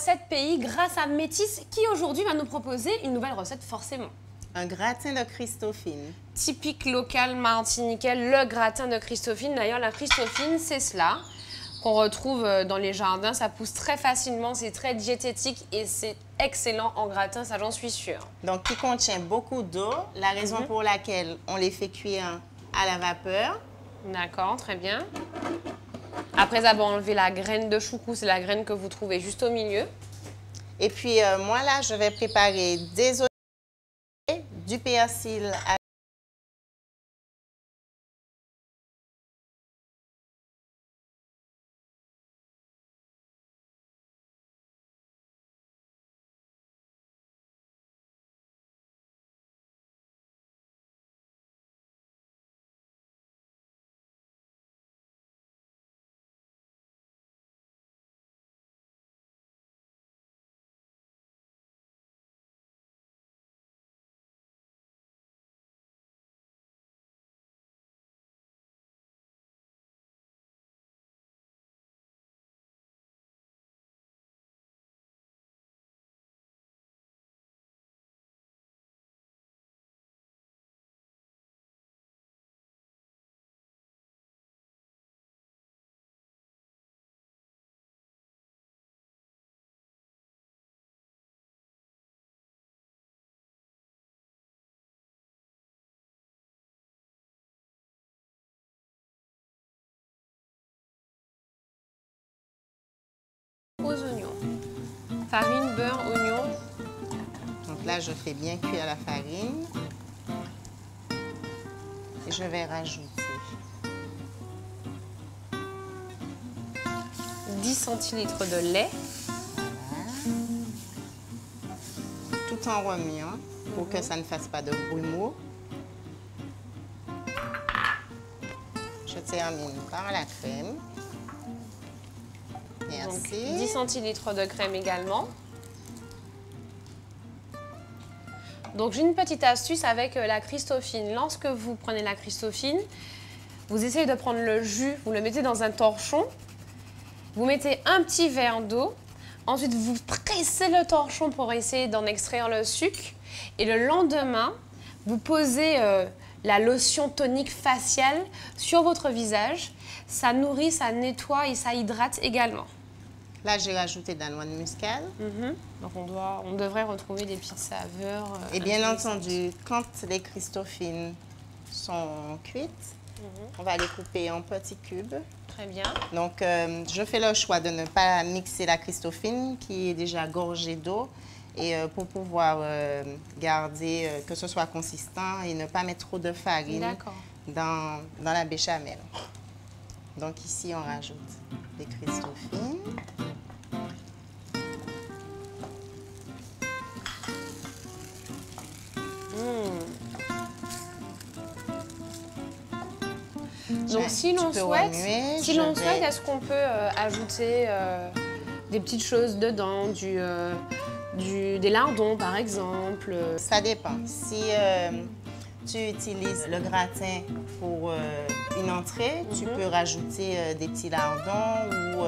recettes pays grâce à Métis qui aujourd'hui va nous proposer une nouvelle recette forcément. Un gratin de Christophine. Typique local martiniquais, le gratin de Christophine. D'ailleurs, la Christophine, c'est cela qu'on retrouve dans les jardins. Ça pousse très facilement, c'est très diététique et c'est excellent en gratin, ça j'en suis sûre. Donc, qui contient beaucoup d'eau, la raison pour laquelle on les fait cuire à la vapeur. D'accord, très bien. Après avoir enlevé la graine de choucrou, c'est la graine que vous trouvez juste au milieu. Et puis, moi, là, je vais préparer des olives, du persil à Aux oignons. Farine, beurre, oignon. Donc là, je fais bien cuire la farine. Et je vais rajouter 10 centilitres de lait. tout en remuant pour que ça ne fasse pas de grumeaux. Je termine par la crème. Merci. Donc, 10 centilitres de crème également. Donc, j'ai une petite astuce avec la Christophine. Lorsque vous prenez la Christophine, vous essayez de prendre le jus, vous le mettez dans un torchon, vous mettez un petit verre d'eau, ensuite vous pressez le torchon pour essayer d'en extraire le sucre et le lendemain, vous posez la lotion tonique faciale sur votre visage. Ça nourrit, ça nettoie et ça hydrate également. Là, j'ai rajouté de la noix de muscade. Donc, on devrait retrouver des petites saveurs. Et bien entendu, quand les Christophines sont cuites, on va les couper en petits cubes. Très bien. Donc, je fais le choix de ne pas mixer la Christophine qui est déjà gorgée d'eau et pour pouvoir garder que ce soit consistant et ne pas mettre trop de farine dans la béchamel. Donc, ici, on rajoute des Christophines. Donc, si l'on souhaite, est-ce qu'on peut ajouter des petites choses dedans, des lardons par exemple? Ça dépend. Si tu utilises le gratin pour une entrée, tu peux rajouter des petits lardons ou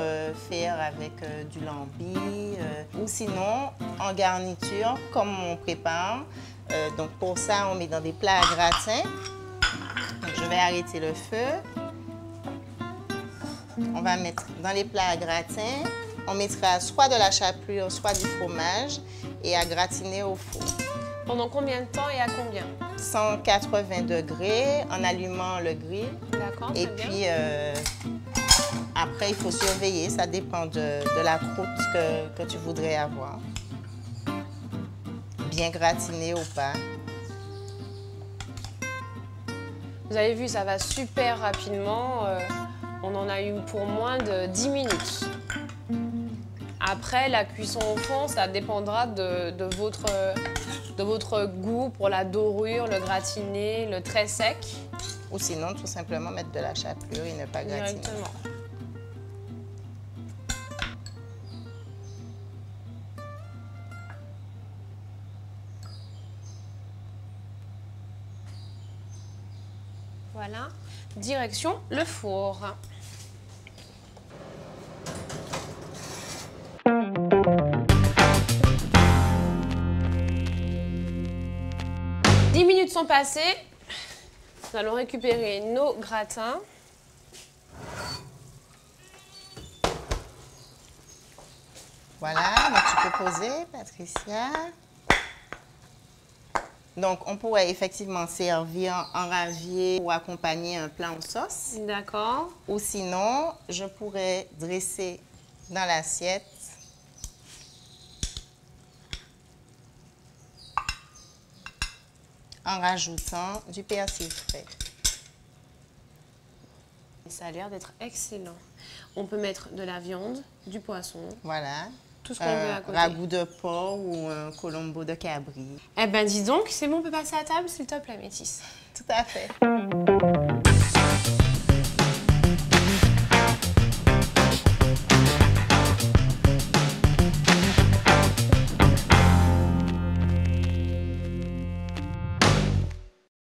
faire avec du lambi. Ou sinon, en garniture, comme on prépare. Donc pour ça, on met dans des plats à gratin. Donc, je vais arrêter le feu. On va mettre dans les plats à gratin. On mettra soit de la chapelure, soit du fromage et à gratiner au four. Pendant combien de temps et à combien? 180 degrés en allumant le grill. D'accord, et puis, après, il faut surveiller. Ça dépend de la croûte que tu voudrais avoir. Bien gratiné ou pas. Vous avez vu, ça va super rapidement. On en a eu pour moins de 10 minutes. Après, la cuisson au fond, ça dépendra de votre goût pour la dorure, le gratiné, le très sec. Ou sinon, tout simplement mettre de la chapelure et ne pas gratiner. Directement. Voilà, direction le four. sont passés, nous allons récupérer nos gratins. Voilà, donc tu peux poser, Patricia. Donc, on pourrait effectivement servir en ravier ou accompagner un plat en sauce. D'accord. Ou sinon, je pourrais dresser dans l'assiette en rajoutant du persil frais. Ça a l'air d'être excellent. On peut mettre de la viande, du poisson, Voilà. tout ce qu'on veut à côté. Ragoût de porc ou un colombo de cabri. Eh ben dis donc, c'est bon, on peut passer à table, s'il te plaît, Métis. Tout à fait.